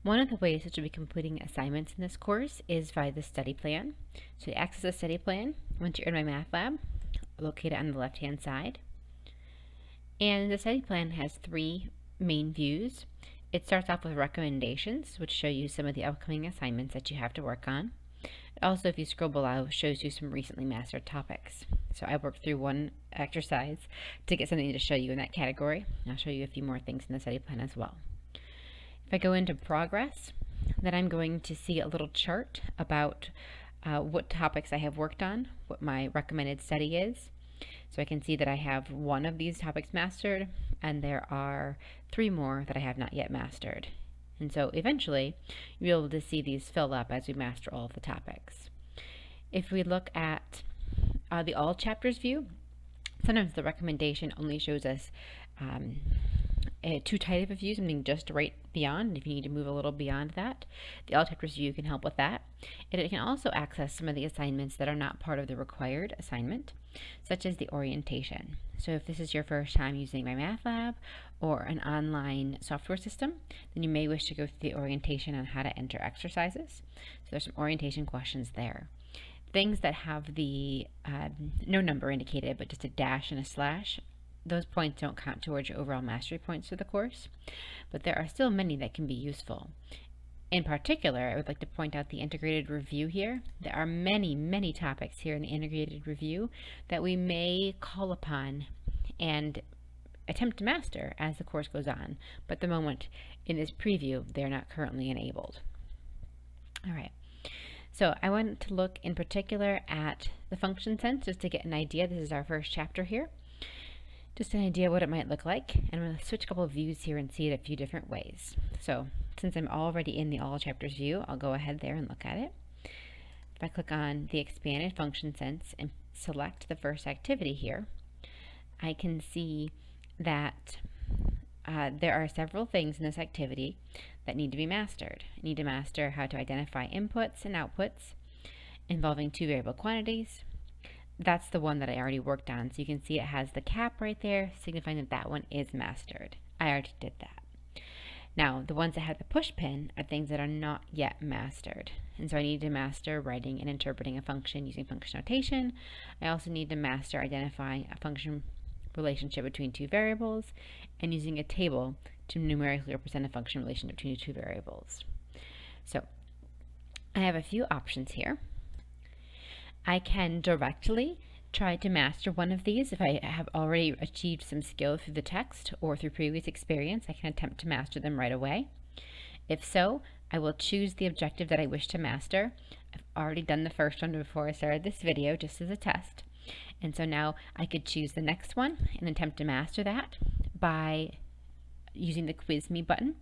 One of the ways that you'll be completing assignments in this course is via the study plan. So to access the study plan, once you're in MyMathLab, locate it on the left-hand side. And the study plan has three main views. It starts off with recommendations, which show you some of the upcoming assignments that you have to work on. Also, if you scroll below, shows you some recently mastered topics. So I worked through one exercise to get something to show you in that category. I'll show you a few more things in the study plan as well. If I go into progress, then I'm going to see a little chart about what topics I have worked on, what my recommended study is. So I can see that I have one of these topics mastered, and there are 3 more that I have not yet mastered. And so eventually, you'll be able to see these fill up as we master all of the topics. If we look at the all chapters view, sometimes the recommendation only shows us too tight of a view, something just right beyond. If you need to move a little beyond that, the all chapters view can help with that. And it can also access some of the assignments that are not part of the required assignment, such as the orientation. So if this is your first time using MyMathLab or an online software system, then you may wish to go through the orientation on how to enter exercises. So there's some orientation questions there. Things that have the no number indicated, but just a dash and a slash, those points don't count towards your overall mastery points for the course, but there are still many that can be useful. In particular, I would like to point out the integrated review here. There are many, many topics here in the integrated review that we may call upon and attempt to master as the course goes on, but at the moment in this preview, they're not currently enabled. All right. So I want to look in particular at the function sense just to get an idea. This is our first chapter here. Just an idea what it might look like. And I'm going to switch a couple of views here and see it a few different ways. So since I'm already in the all chapters view, I'll go ahead there and look at it. If I click on the expanded function sense and select the first activity here, I can see that there are several things in this activity that need to be mastered. I need to master how to identify inputs and outputs involving 2 variable quantities. That's the one that I already worked on. So you can see it has the cap right there, signifying that that one is mastered. I already did that. Now, the ones that have the push pin are things that are not yet mastered. And so I need to master writing and interpreting a function using function notation. I also need to master identifying a function relationship between 2 variables and using a table to numerically represent a function relationship between 2 variables. So I have a few options here. I can directly try to master one of these. If I have already achieved some skill through the text or through previous experience, I can attempt to master them right away. If so, I will choose the objective that I wish to master. I've already done the first one before I started this video just as a test. And so now I could choose the next one and attempt to master that by using the Quiz Me button.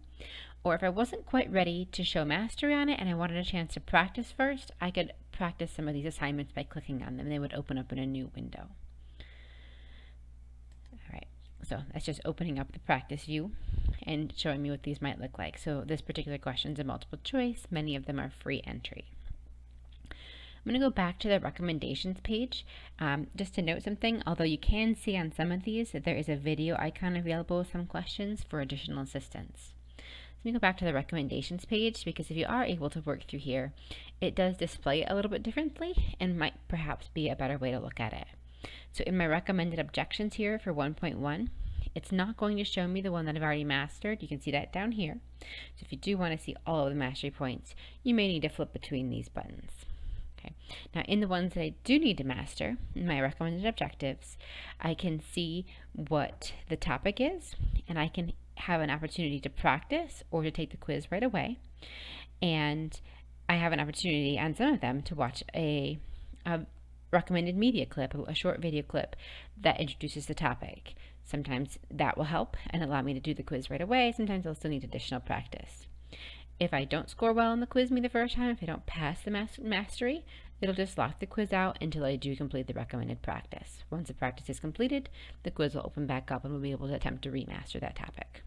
Or if I wasn't quite ready to show mastery on it and I wanted a chance to practice first, I could practice some of these assignments by clicking on them. They would open up in a new window. All right, so that's just opening up the practice view and showing me what these might look like. So this particular question is a multiple choice. Many of them are free entry. I'm going to go back to the recommendations page just to note something. Although you can see on some of these that there is a video icon available with some questions for additional assistance. Let me go back to the recommendations page, because if you are able to work through here, it does display it a little bit differently and might perhaps be a better way to look at it. So in my recommended objections here for 1.1, it's not going to show me the one that I've already mastered. You can see that down here. So if you do want to see all of the mastery points, you may need to flip between these buttons. Okay. Now in the ones that I do need to master, in my recommended objectives, I can see what the topic is, and I can have an opportunity to practice or to take the quiz right away. And I have an opportunity on some of them to watch a recommended media clip, a short video clip that introduces the topic. Sometimes that will help and allow me to do the quiz right away. Sometimes I'll still need additional practice. If I don't score well in the Quiz Me the first time, if I don't pass the mastery, it'll just lock the quiz out until I do complete the recommended practice. Once the practice is completed, the quiz will open back up and we'll be able to attempt to remaster that topic.